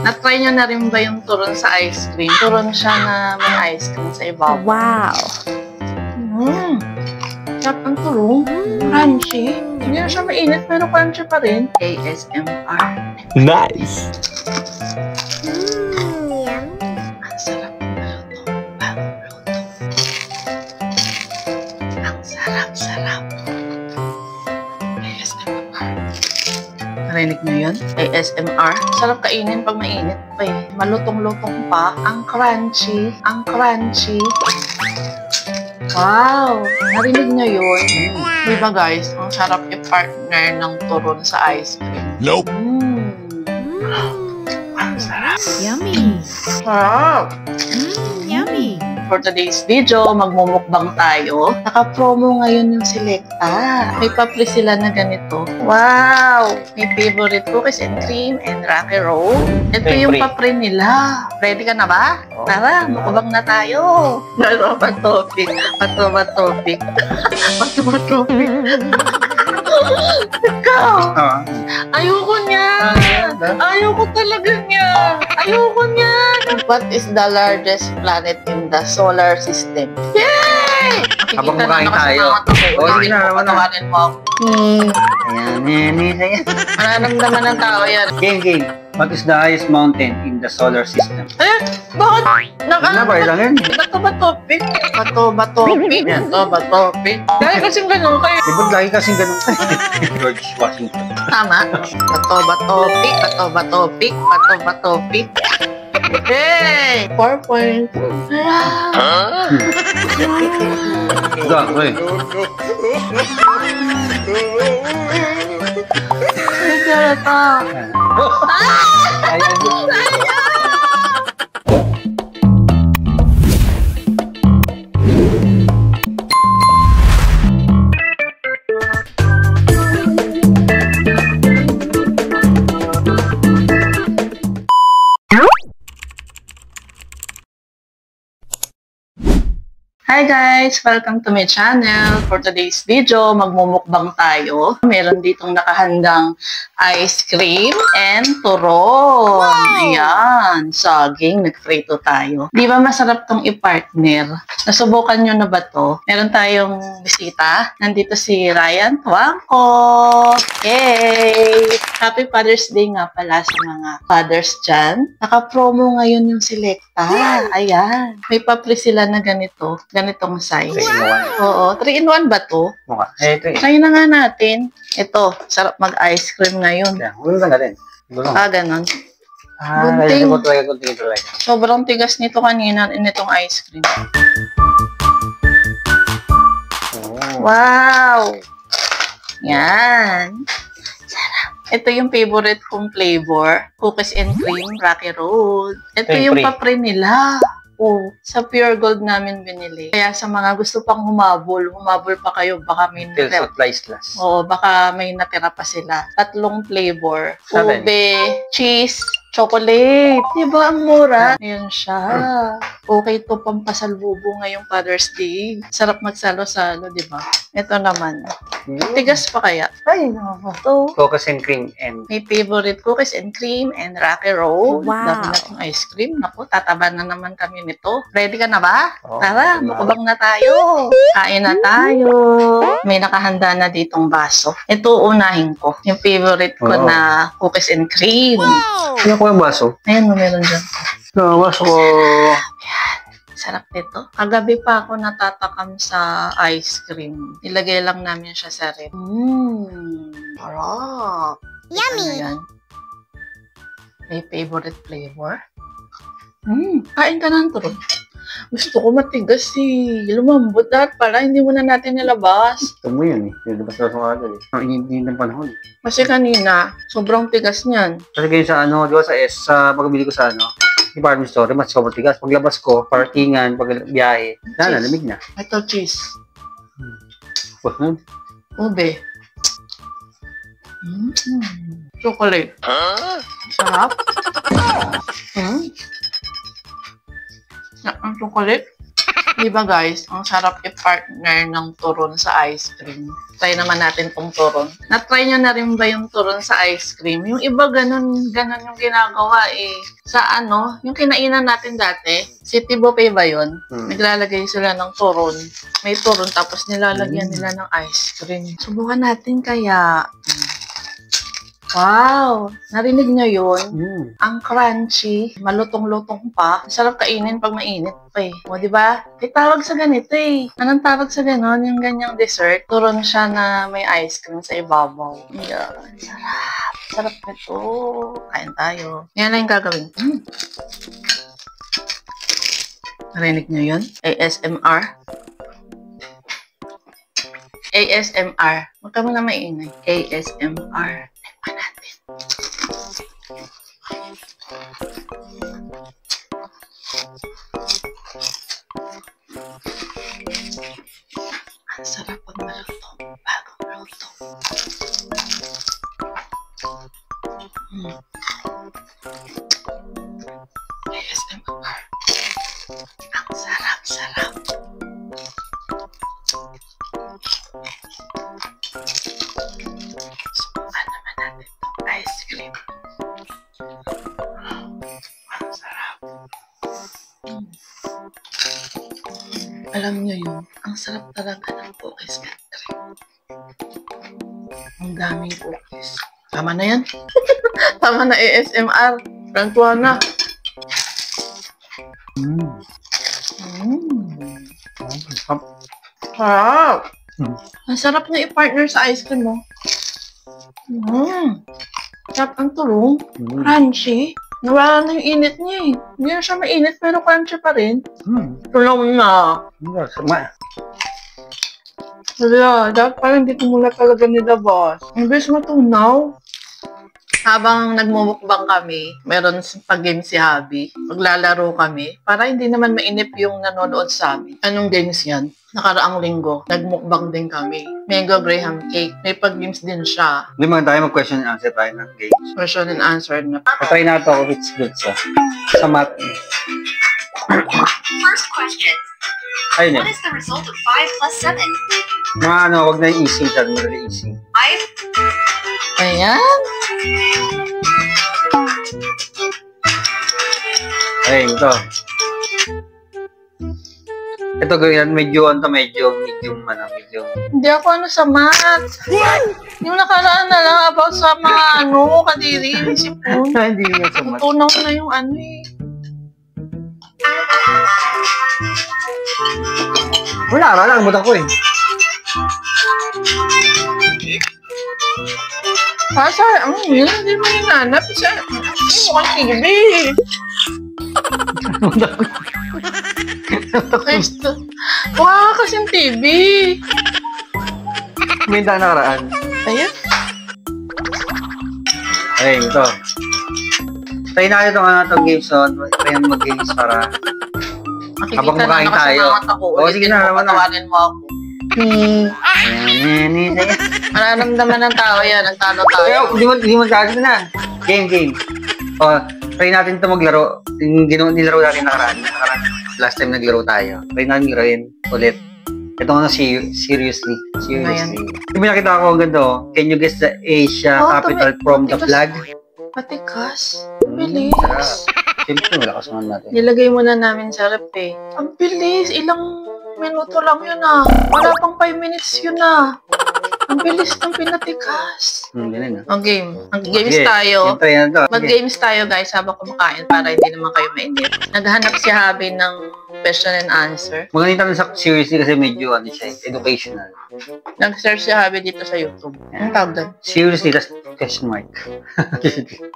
Na-try nyo na rin ba yung turon sa ice cream? Turon siya na may ice cream sa ibabaw. Wow! Sarap ang turon. Crunchy. Hindi na siya mainit pero crunchy pa rin. ASMR. Nice! Ang sarap ng luto. Ang sarap-sarap. ASMR. Narinig nyo yun? ASMR. Sarap kainin pag mainit pa eh. Malutong-lutong pa. Ang crunchy. Ang crunchy. Wow! Narinig nyo yun? Diba guys? Ang sarap i-partner ng turon sa ice cream. Nope! Ang sarap. Yummy! Sarap! Yummy! For today's video, magmumukbang tayo. Naka-promo ngayon yung Selecta. May papri sila na ganito. Wow! May favorite cookies and cream and Rocky Road. Ito yung papri nila. Ready ka na ba? Tara, mukbang na tayo. Ano ba topic? Bato ba topic? Bato ba topic? Ikaw! Ayoko niya! Ayoko talaga niya! Ayoko niya! What is the largest planet in the solar system? Yay! Habang kumakain tayo. Hindi na naman tawanin mo ako. Ayan. Manaramdaman ng tao yan. Game. What is the highest mountain in the solar system? Bakit? Nabay lang yun. Bato ba topic? Bato ba topic? Bato ba topic? Dahil kasing ganun kayo. Di ba lagi kasing ganun George Washington. Tama. Bato ba topic? Bato ba topic? Bato ba topic? Hey! 4 points. Gago eh. Ay, karata. Hi guys! Welcome to my channel. For today's video, magmumukbang tayo. Meron ditong nakahandang ice cream and turon. Wow! Ayan, saging, nagprito tayo. Di ba masarap tong i-partner? Nasubukan nyo na ba to? Meron tayong bisita. Nandito si Ryan Tuangco. Yay! Happy Father's Day nga pala sa mga fathers dyan. Naka-promo ngayon yung Selecta. Ayan. May papri sila na ganito. Ganitong size. 3-in-1. Oo. 3-in-1 ba to? Mukha. Ito eh. Try na nga natin. Ito. Sarap mag-ice cream ngayon. Huwag ka na rin. Ganon. Gunting. Gunting. Sobrang tigas nito kanina nitong ice cream. Wow! Yan. Sarap. Ito yung favorite kong flavor. Cookies and cream, Rocky Road. Ito yung papri nila. Oh, sa Pure Gold namin binili. Kaya sa mga gusto pang humabol pa kayo. Baka may natira. Oo, baka may natira pa sila. 3 flavor. Ube, cheese, chocolate. Diba ang mura? Ayan siya. Okay to pampasalbubo ngayong Father's Day. Sarap magsalo-salo, diba? Ito naman. Tigas pa kaya? Ay, to. Cookies and cream and... May favorite cookies and cream and Rocky Road. Wow. Dami na itong ice cream. Naku, tataba na naman kami nito. Ready ka na ba? Oh, Tara, mukbang na tayo. Kain na tayo. May nakahanda na ditong baso. Ito unahin ko. Yung favorite ko na cookies and cream. Ano ko yung baso? Ayan, meron dyan. Baso ko. Sarap nito. Kagabi pa ako natatakam sa ice cream. Ilagay lang namin siya sa rep. Sarap. Yummy! Ano yan? May favorite flavor? Kain ka ng turon. Gusto ko matigas eh. Lumambot lahat pala. Hindi mo na natin nilabas. Ito mo yun eh. Nilabas na sa agad eh. Ang init ng panahon. Kasi kanina, sobrang tigas niyan. Kasi ganyan sa ano, di ba sa pagbili ko sa ano, department store, mas sobrang tigas. Paglabas ko, parkingan, pag biyahe, lamig na. Ito, cheese. Ube. Chocolate. Sarap. Ang chocolate. Di ba guys, ang sarap i-partner ng turon sa ice cream. Try naman natin tong turon. Na-try nyo na rin ba yung turon sa ice cream? Yung iba ganun yung ginagawa eh. Sa ano, yung kinainan natin dati, City Buffet ba yun? Naglalagay sila ng turon. May turon tapos nilalagyan nila ng ice cream. Subukan natin kaya. Wow! Narinig nyo yun? Ang crunchy, malutong-lutong pa. Sarap kainin pag mainit pa eh. O, diba? May tawag sa ganito eh. Anong tawag sa ganon? Yung ganyang dessert. Turon siya na may ice cream sa ibabaw. Yan. Sarap. Sarap nito. Kain tayo. Yan lang yung gagawin. Narinig nyo yun? ASMR. ASMR. Huwag ka muna mainay. ASMR. Ang sarap pag malutong, bagong luto. ASMR. Ang sarap-sarap. Subukan naman natin itong ice cream. Ang sarap. Alam niyo yun, ang sarap talaga ng cookies and cream. Ang daming cookies. Tama na yan. Tama na ASMR. Rantuan na. Sarap. Ang sarap niya i-partner sa ice cream mo. Sarap ang tulong. Crunchy. Nawala na yung init niya eh. Hindi na siya mainit pero crunchy pa rin. Tulong na. Wala, dapat parang dito muna talaga nilabas. Ang bilis matunaw. Habang nagmumukbang kami, meron pag-game si Habi. Maglalaro kami para hindi naman mainip yung nanonood sa amin. Anong games yan? Nakaraang linggo, nagmukbang din kami. Mango Graham Cake. May pag-games din siya. Hindi man tayo mag-question and answer tayo ng games. Question and answer na. Patry na ito ako if it's good sa math. First question. Ayun What eh. is the result of 5 plus 7? Mga ano, wag na yung easy. Sabi mo na easy. 5. Ayan. Ayun, ito. Ito ganyan, medyo medium. Hindi ako ano sa math. Yung nakaraan na lang about sa mga kadiri, sipon. Hindi nga sa math. Tutunaw na yung ano eh. Wala, nakalimutan ko eh. Hindi mo hinanap. Mukhang TV. Wow, kasing TV. May daan nakaraan. Ayan. Ayun, ito. Try na itong games on. Try na mag-games para habang makain tayo. O, sige na, naman na. Patawanin mo ako. Mararamdaman ng tao yan. Nagtalo tayo. Hindi mo sabi na. Game. O, try natin ito maglaro. Nilaro natin nakaraan. Last time naglaro tayo. Try natin laruin ulit. Ito nga seriously. Yung nakita ko ang ganda. Can you guess the Asia capital from the flag? Matikas. Bilis. Siyempre, malakas naman natin. Nilagay muna namin sa rep eh. Ang bilis. Ilang minuto lang yun ah. Wala pang 5 minutes yun ah. Ang bilis ng pinatikas. Ganun ah. Ang games tayo. Mag-games tayo guys habang kumakain para hindi naman kayo mainip. Naghanap si Habi ng question and answer. Maganda naman sa seriously kasi medyo educational. Nag-search si Habi dito sa YouTube. Ang tawag doon? Seriously, that's question mark.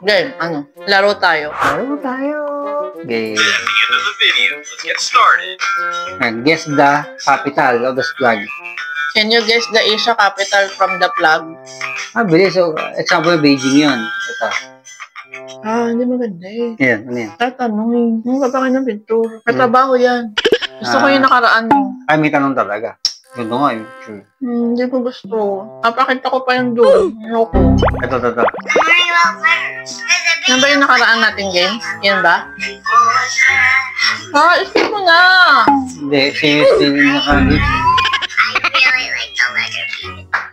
Game, laro tayo. Game. At the end of the video, let's get started. And guess the capital of the flag. Can you guess the Asia capital from the flag? Bilis. So, example, Beijing yun. Ito. Hindi maganda eh. Yan, ano yan? Tatanong eh. Yung kapakain ng picture. Katrabaho yan. Gusto ko yung nakaraan mo. Ay, may tanong talaga. Gusto nga yun. Sure. Hindi ko gusto. Napakita ko pa yung doon. Ayoko. Ito. Yan ba yung nakaraan nating games? Yan ba? Isip mo na. Hindi, seriously, nakagit. I really like the letter B.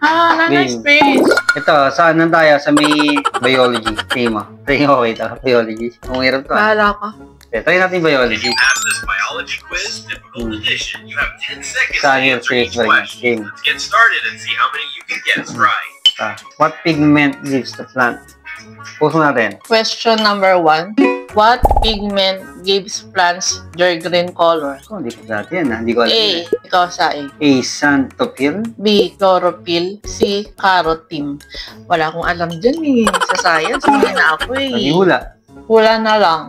Nana space. Ito, saan na tayo? Sa may biology. Tingin mo. Tingin mo, wait, biology. Ang hirap to. Bahala ka. Okay, try natin yung biology. Pass this biology quiz, difficult edition. You have 10 seconds to Saan yung answer each space ba yun? question. Game. Let's get started and see how many you can guess right. What pigment gives the plant? Puso natin. Question number 1. What pigment gives plants their green color? Oh, hindi ko dati yan. Hindi ko alam. A. Ikaw sa A. A. Xanthophyll. B. Chlorophyll. C. Carotene. Wala akong alam dyan eh. Sa science, hindi na ako Hindi eh. hula. Wala na lang.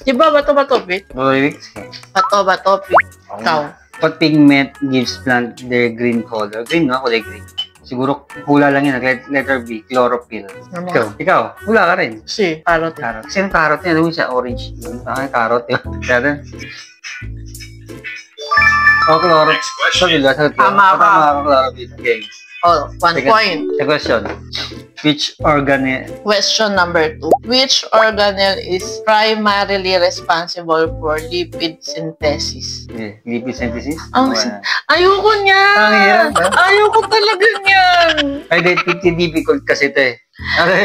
Diba, bato-bato, Pete? Loiwix. Bato-bato, Pete. Ikaw. What pigment gives plant their green color? Green, no? Kulay green. Siguro hula lang yun. Letter B. Chlorophyll. Ano Ikaw. Ikaw. Hula ka rin. C. Carotene. Carrot. Kasi yung carrot niya, alam mo siya, orange. Carrot yun. Kaya oh, chlorophyll. Next question. Tama ka. Tama ka, chlorophyll. Okay. Oh, 1 point. The question. Which organelle? Question number 2. Which organelle is primarily responsible for lipid synthesis? Lipid synthesis? Ang ayoko niyan! Ang hirap, ha? Ayoko talaga niyan! Ay, difficult kasi ito eh.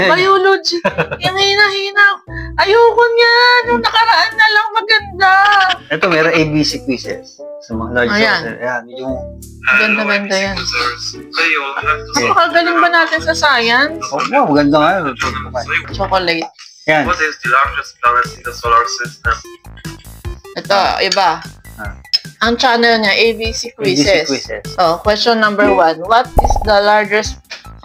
Biology. Yung hina-hina. Ayoko niyan. Yung nakaraan na lang maganda. Ito, meron ABC quizzes. Sa mga large Ayan. sources. Ayan, yung... Ganda-ganda yan. So you'll have to Napakagaling ba natin sa science? Oh, wow, maganda nga yun. Chocolate. Yan. What is the largest planet in the solar system? Ito, iba. Ah. Ang channel niya, ABC Quizzes. quizzes. So, question number 1. What is the largest...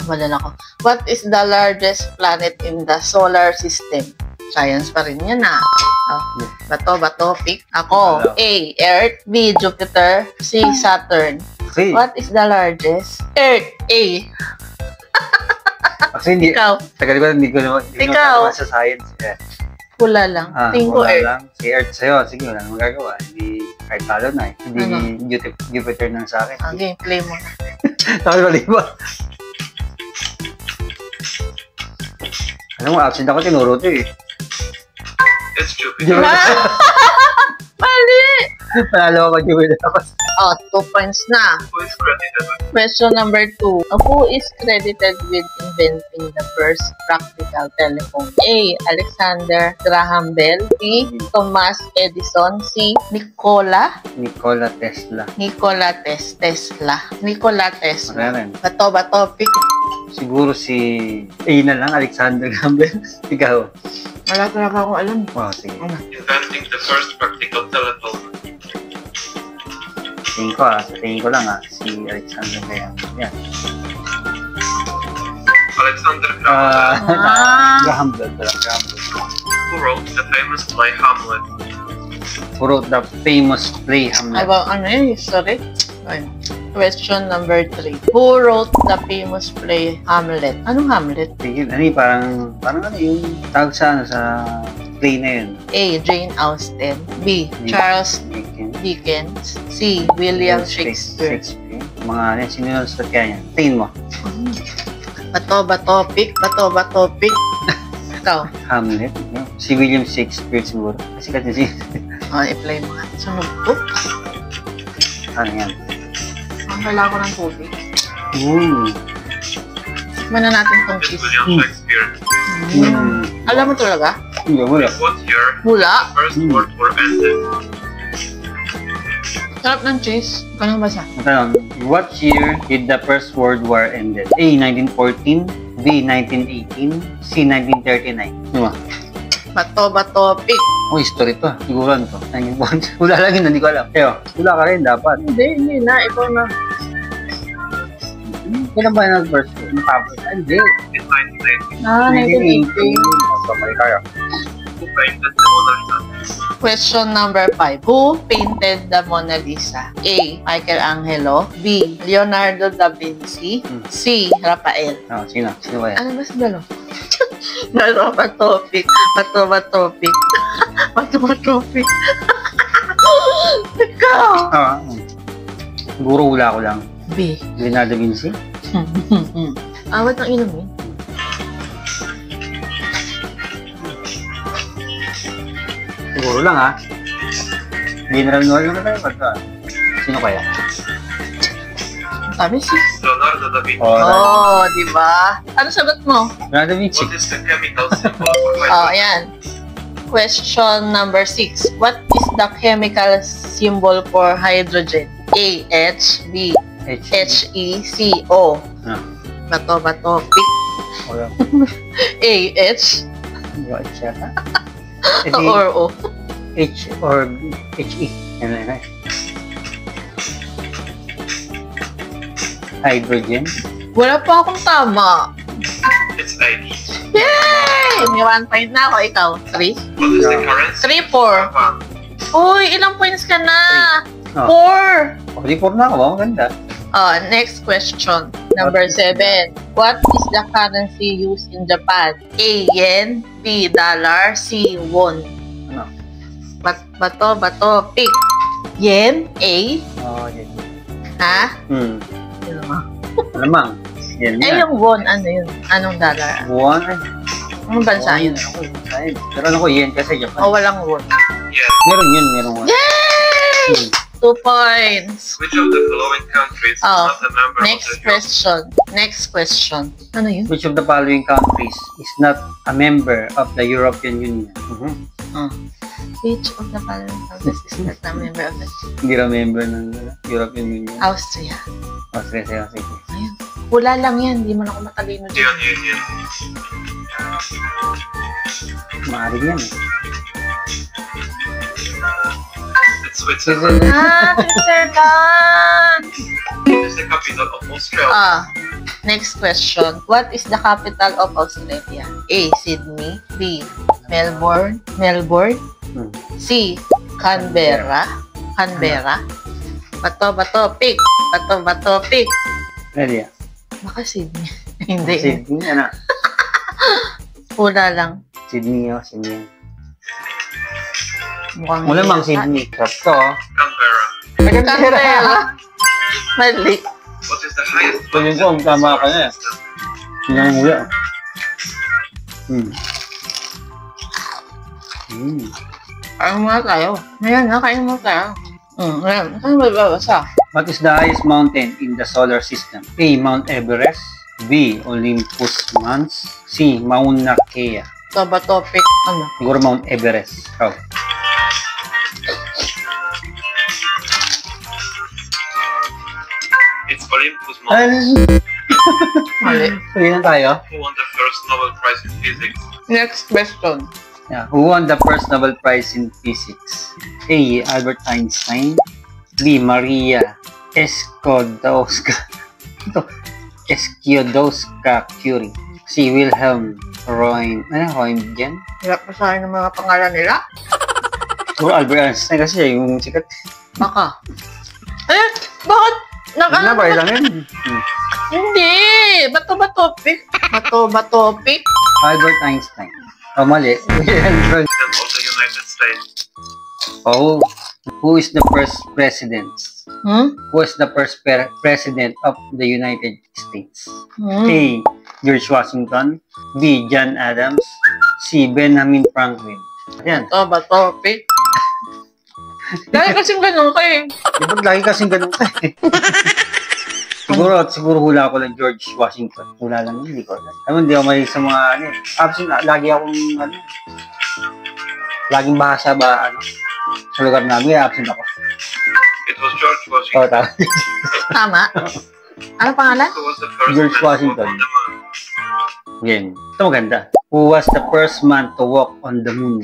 Malala ko. What is the largest planet in the solar system? Science pa rin yan ah. Oh, bato, pick. Ako, A, Earth. B, Jupiter. C, Saturn. Kasi, What is the largest? Earth. A. kasi hindi... Ikaw. Tagal ko, hindi ko naman Ikaw. sa science. Eh. Hula lang. Tingin ko wala Earth. lang. Si Earth sa'yo. Sige, wala namang magagawa. Hindi, kahit talo na eh. Hindi Ano? Jupiter nang sa akin. Okay, play mo. Tapos mali ba? Alam mo, absent ako, tinuro to eh. It's Jupiter. Mali! Panalo ako, Jupiter ako. Oh, 2 points na. Who is credited with Question number 2. Who is credited with inventing the first practical telephone? A. Alexander Graham Bell. B. Thomas Edison. C. Nikola Tesla. Tesla. Nikola Tesla. Wala rin. Bato, pick. Siguro si... A na lang, Alexander Campbell. Ikaw. Wala talaga akong alam. Wow, sige. inventing the first practical telephone? Tingin ko lang si Alexander Graham. Yan. Alexander Graham Bell. Graham Bell pala. Graham Bell. Who wrote the famous play Hamlet? Who wrote the famous play Hamlet? About ano yun? History? Ayun. Question number 3. Who wrote the famous play Hamlet? Anong Hamlet? Tingin, parang ano yung tawag sa play na yun? A. Jane Austen. B. Charles Dickens. C. William Shakespeare. Mga ano, sino yung sulat kaya yan? Tingin mo. Bato, pick. Ikaw. Hamlet. No? Si William Shakespeare siguro. Kasi kasi I-play mo nga. Sunod to. ano yan? Ang hala ko ng tubig. Tikman na natin tong It's cheese. William Shakespeare. Alam mo talaga? Hindi, wala. What year Hula. the first World War ended? Sarap ng cheese. Kanang basa. Matanong, what year did the First World War ended? A. 1914. B. 1918. C. 1939. Diba? Bato, pick. Oh, history to. Siguro ano to. 1914. Wala lang yun, hindi ko alam. Kaya, wala ka rin dapat. Hindi na. Ikaw na. Kailan ba yung first war? Natapos? Hindi. In 1990, 1918. Sabay kaya. who painted the Mona Lisa? Question number 5. Who painted the Mona Lisa? A. Michelangelo. B. Leonardo da Vinci. C. Rafael. Oh, sino? Sino ba yan? Ano ba sa dalo? Bato, pick. Ikaw. Siguro hula ko lang. B. Leonardo da Vinci? Awat ng inumin. Siguro lang ha. General knowledge na tayo. Pagka. Sino kaya? Sabi si... Leonardo da Vinci. Oh, di ba? Ano sagot mo? Leonardo da Vinci. What is the chemical symbol for hydrogen? Oh, ayan. Question number 6. What is the chemical symbol for hydrogen? A, H, B, H, E, C, O. Ah. Bato. Pick. Wala. A, H, Right siya. or O. H or H-E. Yan na. Hydrogen. Wala pa akong tama. It's ID. Yay! May 1 point na ako. Ikaw, 3? What is the currency? 3, 4. Uy, ilang points ka na? Oh. 4. Oh, di 4 na ako. Maganda. Next question. Number 7. What is the currency used in Japan? A, yen. B, dollar. C, won. Ano? Bato. Pick. Yen. A. Oh, yan. Ha? Alamang. Yan Eh, na. yung won, ano yun? Anong dollar? Buwan. Anong bansa yun? Ako, yun. Pero ano ko yen kasi Japan. O walang won? Yes. Meron yun, meron one. Yay! 2 points. Which of the following countries is Oh, not a member Next of the Euro? question. Ano yun? Which of the following countries is not a member of the European Union? Which of the following countries is not a member of the Hindi na member ng European Union. Austria? Sige. Ayun. Wala lang yan. Hindi man ako matalino dyan. European Union. Maaari yan eh. It's Switzerland. Switzerland! It is the capital of Australia. Next question. What is the capital of Australia? A, Sydney. B, Melbourne. C, Canberra. Bato. Pick. Pick. Ready ah. Baka Sydney. Hindi. Sydney, ano? Wala lang. Sydney, oh. Sydney. Mukhang Wala mang hindi. Sydney. Crap to, oh. Canberra. Canberra. Mali. What is the highest Pwede mountain ko, in the tama ka solar na. system? Yun ang mula. Kain muna tayo. Ngayon na, kain muna tayo. Ngayon. Saan ba babasa? What is the highest mountain in the solar system? A. Mount Everest. B. Olympus Mons. C. Mauna Kea. Ito ba topic? Ano? Siguro Mount Everest. Oh. It's Olympus Mons. Mali. Huli na tayo. Who won the first Nobel Prize in Physics? Next question. Yeah. Who won the first Nobel Prize in Physics? A. Albert Einstein. B. Maria Skłodowska Curie. C. Wilhelm Röntgen. Hirap pa sa akin ng mga pangalan nila. Siguro Albert Einstein kasi siya yung sikat. Baka. Eh, bakit? Ano ba lang yun? Hindi. Bato ba topic? Topic? Albert Einstein. Oh, mali. Wilhelm Röntgen. President of the United States. Oh, who is the first president? Who is the first president of the United States? A. George Washington. B. John Adams. C. Benjamin Franklin. Ayan. Ito ba topic? Dahil kasing ganun ka eh. Diba lagi kasing ganun ka eh. Siguro hula ko lang George Washington. Hula lang, hindi ko alam. Alam, hindi ako may sa mga ano eh. Absent, lagi akong ano. Laging bahasa ba ano. Sa lugar namin, absent ako. It was George Oh, Washington. Tama. Ano pangalan? Who was the first George man to walk Washington. on the moon? Yan. Ito maganda. Who was the first man to walk on the moon?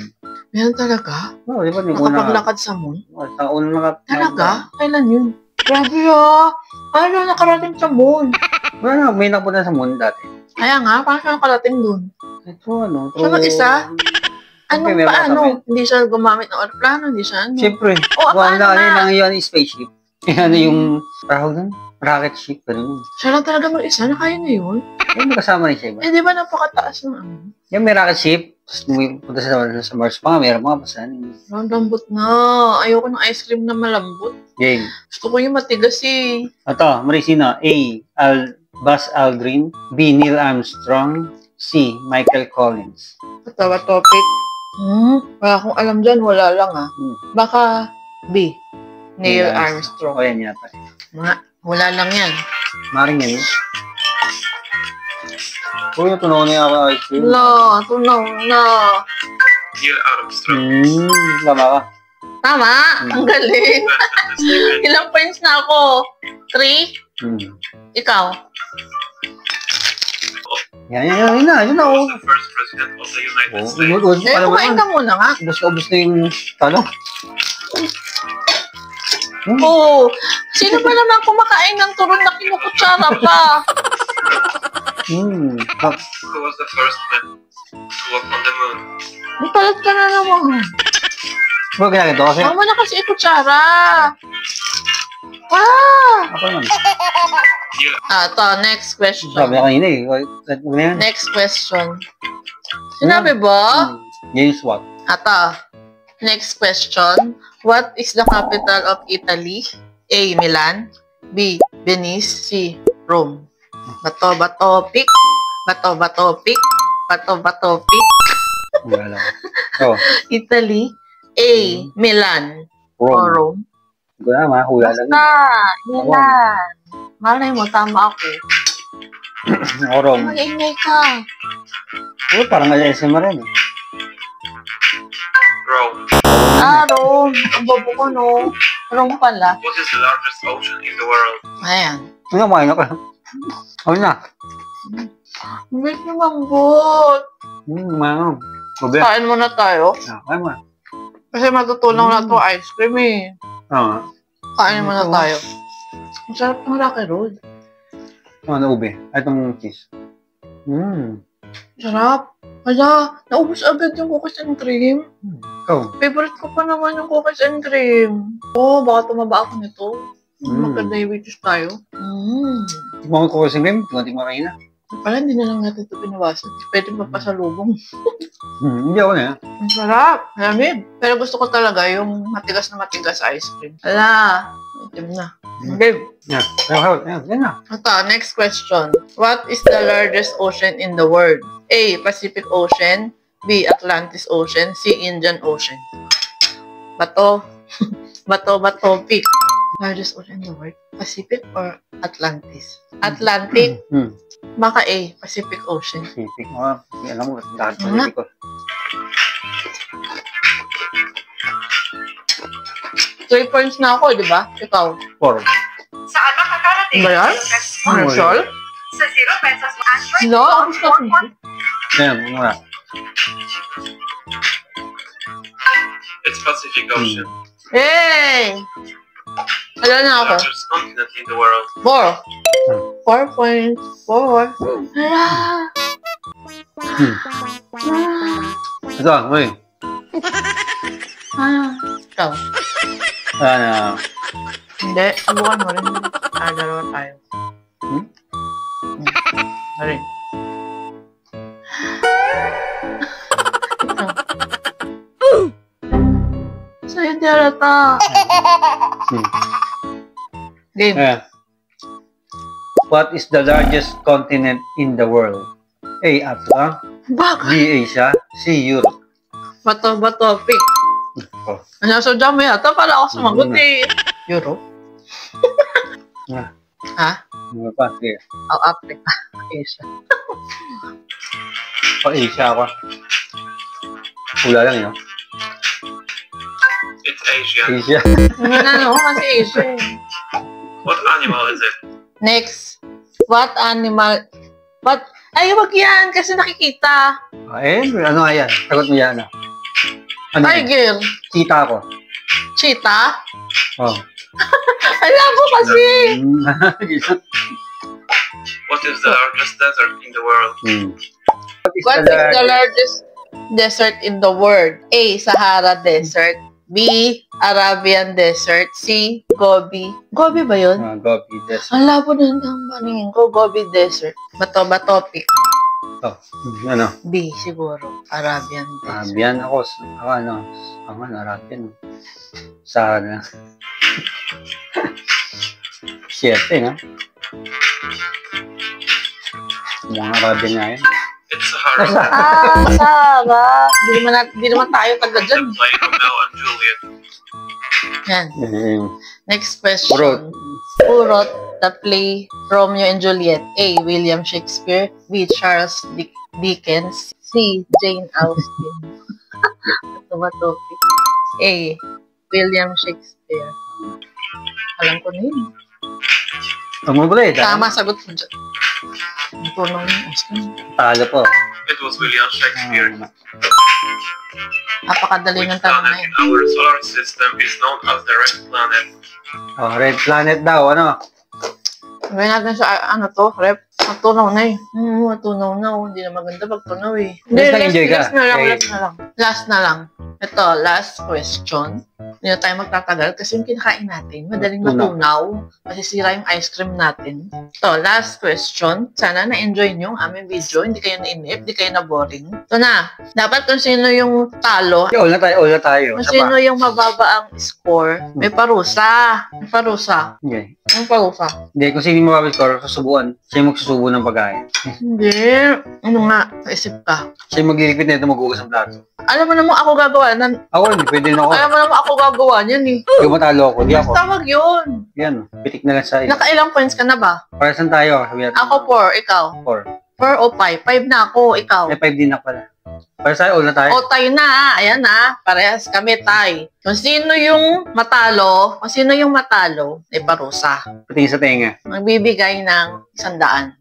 Meron talaga? Oh, di ba? Yung una. Nakapaglakad sa moon? Sa una Talaga? Kailan yun? Grabe ah! Ano nakarating sa moon? Wala na, may nakapunta sa moon dati. Kaya nga, paano siya nakarating dun? Ito ano. Siya mag-isa? Anong meron paano? kami. Hindi siya gumamit ng aeroplano, hindi siya ano? Siyempre. Oh, paano na? Yun yung spaceship. Yan yung tawag doon. Rocket ship. Ganun. Siya lang talaga mag-isa, na kaya na yun? Yan may kasama rin siya iba. Eh, di ba napakataas ng ano? Yan may rocket ship. Tapos punta sa Mars pa nga. Meron mga pasan. Ang lambot na. Ayoko ng ice cream na malambot. Game. Gusto ko yung matigas eh. Ito, Marisino. A. Buzz Aldrin. B. Neil Armstrong. C. Michael Collins. Patawa topic. Wala akong alam dyan, wala lang ah. Baka B. Neil Neil Armstrong. O, yan yata. Wala lang yan. Maring yan. Uy, tunaw na yung ice cream. No, tunaw na. Neil Armstrong. Tama ka. Tama, ang galing. Fantastic. Ilang points na ako? 3? Ikaw? Yan na. Yun na, Who oh. was the first president of the United Oh, States? Eh, kumain ka muna nga. Ubus na yung talong. Oo. Sino ba naman kumakain ng turon na kinukutsara pa? Who was the first man to walk on the moon? Ipalat ka na naman. Huwag ginagin to kasi. Mama na kasi ikutsara. Ako naman. Ito, next question. Sabi na kanina eh. Huwag na yan. Next question. Sinabi ba? James Watt. Ito. Next question. What is the capital of Italy? A. Milan. B. Venice. C. Rome. Bato, pick. Bato, pick. Bato, pick. Wala. Oh, Italy. A. Milan. O Rome. Rome. Hindi ko na, mahula lang. Basta, Milan. Malay mo, tama ako. O, Rome. Mag-ingay ka. Oh, parang nag-SM rin eh. Rome. Rome. Ang bobo ko, no? Rome pala. What is the largest ocean in the world? Ayan. Ano, kumain ako. Ano na? Wait naman, bot. Kumain ako. Mabi. Kain muna tayo. Kain mo. Kasi matutulong na to ice cream eh. Oo. Kain muna tayo. Ang sarap ng Rocky Road. Ano, ube? Ay, itong cheese. Sarap. Hala, naubos agad yung cookies and cream. Oh. Favorite ko pa naman yung cookies and cream. Oh, baka tumaba ako nito. Magka-diabetes tayo. Tignan ko kasi cream. Tignan kayo na. Pala, hindi na lang natin ito pinawasan. Pwede pa pasalubong. Hindi ako na. Ang sarap. Malamig. Pero gusto ko talaga yung matigas na matigas ice cream. Hala, itim na. Okay. Yan. Yan na. Ito, next question. What is the largest ocean in the world? A. Pacific Ocean. B. Atlantis Ocean. C. Indian Ocean. Bato. Bato, pick. Largest ocean in the world? Pacific or Atlantis? Atlantic. Baka A. Pacific Ocean. Pacific. Alam mo, lahat Ano? Pacific ko. 3 points na ako, di ba? Ikaw. 4. Saan makakarating? Ba yan? Marshall? Sa 0 pesos mo Android. No, ang gusto ko. Yan, muna. It's Pacific Ocean. Hey! Wala na ako. Largest continent in the world. 4. 4.4. Hala! Ito, uy. Ikaw. Ano? Hindi. Subukan mo rin. Dalawa tayo. Rin. Sa'yo di halata. Game. What is the largest continent in the world? A. Africa. Bakit? B. Asia. C. Europe. Bato, pick. Oh. Nasadya mo yata para ako sumagot eh. Europe? Ha? Ano pa? Sige. O, Africa. Asia. Asia ako. Hula lang yun. It's Asia. Asia. Ano, kasi Asia eh. What animal is it? Next. What animal? What? Ay, wag yan kasi nakikita. Ano nga yan? Sagot mo yan. Ano? Tiger. Kita ako. Cheetah. Oh. Alam mo kasi. What is the largest desert in the world? What is the largest desert in the world? A. Sahara Desert. B. Arabian Desert. C. Gobi. Gobi ba yun? Gobi Desert. Ang labo na ang paningin ko. Gobi Desert. Bato, pick. Oh. Ano? B. Siguro. Arabian Desert. Arabian ako. Ako Arabian. Sahara. 7, no? Mga Arabian nga yun. It's Sahara. Sahara. Di naman tayo taga dyan. Play Romeo and Juliet. Yan. Mm. Next question. Wrote. Who wrote the play Romeo and Juliet? A. William Shakespeare. B. Charles Dickens. C. Jane Austen. Ito ba topic? A. William Shakespeare. Alam ko na yun. Ang magulo eh. Tama, sagot ko dyan. Ito na yun. Talo po. It was William Shakespeare. Napakadali ng Which tanong na planet yun. in our solar system is known as the red planet? Oh, red planet daw, ano? Gawin natin sa, rep. Matunaw na eh. Matunaw na. Hindi na maganda pag tunaw eh. Basta nag-enjoy ka. Last na lang, Okay. last na lang. Last na lang. Ito, last question. Hindi na tayo magtatagal kasi yung kinakain natin, madaling matunaw. Masisira yung ice cream natin. Ito, last question. Sana na-enjoy nyo ang aming video. Hindi kayo na-inip, hindi kayo na-boring. Ito na. Dapat kung sino yung talo, Okay, all na tayo. kung Isa sino pa. yung mababa ang score, may parusa. May parusa. Okay. Ang parusa. Hindi, kung sino yung mababa score, susubuan. Siya yung magsusubo ng pagkain. Hindi. Ano nga? Isip ka. Siya yung maglilipit na ito, mag-ugas ng plato. Alam mo naman ako gagawa. Ako, hindi pwede na ako. Alam mo naman ako gagawa niyan eh. Yung matalo ako, di ako. Tawag yun. Yan, pitik na lang sa iyo. Nakailang points ka na ba? Para saan tayo? Sabi natin. Ako 4, ikaw. 4. 4 o 5? 5 na ako, ikaw. Eh, 5 din na pala. Para sa'yo, all na tayo. O tayo na, ayan na. Parehas kami tay. Kung sino yung matalo, ay parusa. Patingin sa tenga. Magbibigay ng 100.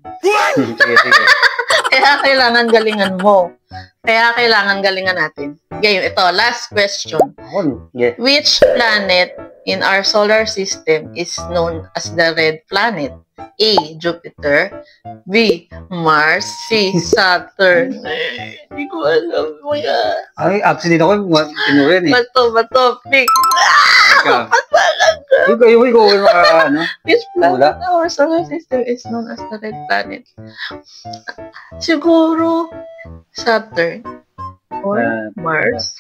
Sige, sige. Kaya kailangan galingan mo. Kaya kailangan galingan natin. Ngayon, ito, last question. Ako, yeah. Which planet in our solar system is known as the red planet? A. Jupiter. B. Mars. C. Saturn. Hindi ko alam mo yan. Ay, absent din ako. Tinurin eh. Bato, pick. Ikaw. Ikaw, ano? Which planet Wala. in our solar system is known as the red planet? Siguro, Saturn. Or Mars.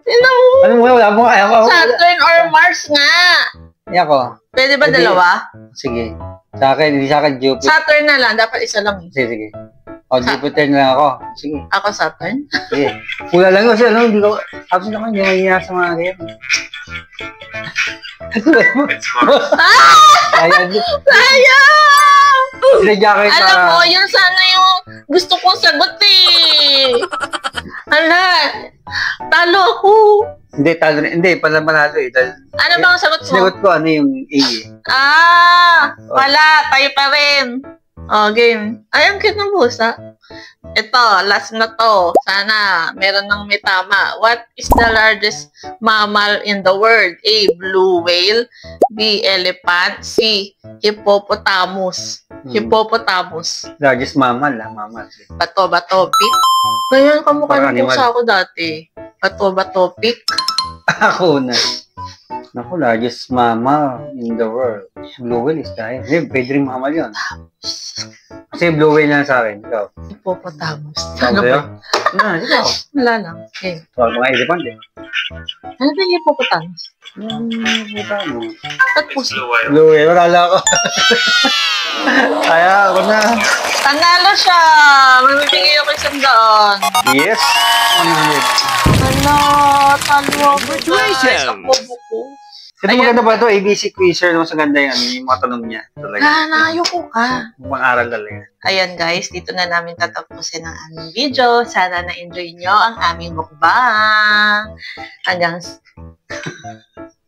Sino? Ano mo, wala mo kaya ako. Saturn or Mars nga. Ako. Pwede ba Pwede. dalawa? Sige. Sa akin, hindi sa akin Jupiter. Saturn na lang. Dapat isa lang. Sige, sige. O, Jupiter na lang ako. Sige. Ako Saturn. Sige. Pula lang kasi, ano, hindi ko, absent ako, hindi nangyayari sa mga ganyan. It's Mars. Ayan. Sayang! Sinadya ko yung Alam mo, yun sana yung gusto kong sagot eh. Hala, talo ako. Hindi, talo na. Hindi, pala manalo eh. Ano bang sagot mo? Sinagot ko, ano yung A eh. Wala, tayo pa rin. Game. Ay, ang cute ng pusa. Ito, last na to. Sana meron ng may tama. What is the largest mammal in the world? A. Blue whale. B. Elephant. C. Hippopotamus. Hippopotamus. Largest mammal, mammal. Bato, pick. Ngayon, kamukha Parang ng animal. pusa ako dati. Bato, pick. Ako na. Naku, largest mammal in the world. Blue whale is kaya. Hindi, pwede rin mammal yun. Kasi blue whale lang sa akin. Ikaw. Hippopotamus. Ikaw Ano sa'yo? ba? Ikaw. Wala lang. Okay. So, mga elephant eh. Ano ba yung hippopotamus? Kita mo. Ba't It's pusa? the whale. Blue whale, wala ako. Kaya, ako na. Tanalo siya! Mamibigay ako 100. Yes. Ano? Talo ako. Congratulations! Ako buko. Ito maganda ba ito? ABC Quizzer naman sa ganda yung mga tanong niya. Talaga. Ayoko ka. Pang-aral talaga. Ayan guys, dito na namin tatapusin ang aming video. Sana na-enjoy nyo ang aming mukbang. Hanggang...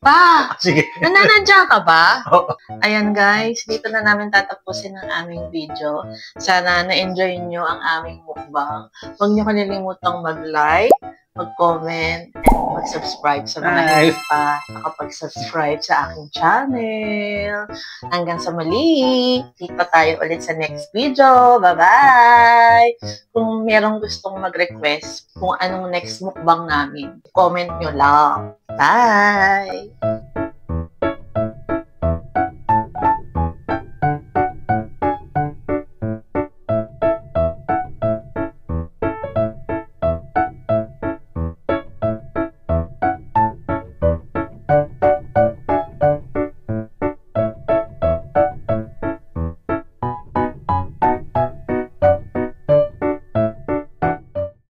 Pa! Sige. Nananadya ka ba? Oo. Ayan guys, dito na namin tatapusin ang aming video. Sana na-enjoy nyo ang aming mukbang. Huwag nyo kalilimutang mag-like, mag-comment, and mag-subscribe sa mga hindi pa nakapag-subscribe sa aking channel. Hanggang sa muli, kita tayo ulit sa next video. Bye-bye! Kung merong gustong mag-request kung anong next mukbang namin, comment nyo lang. Bye!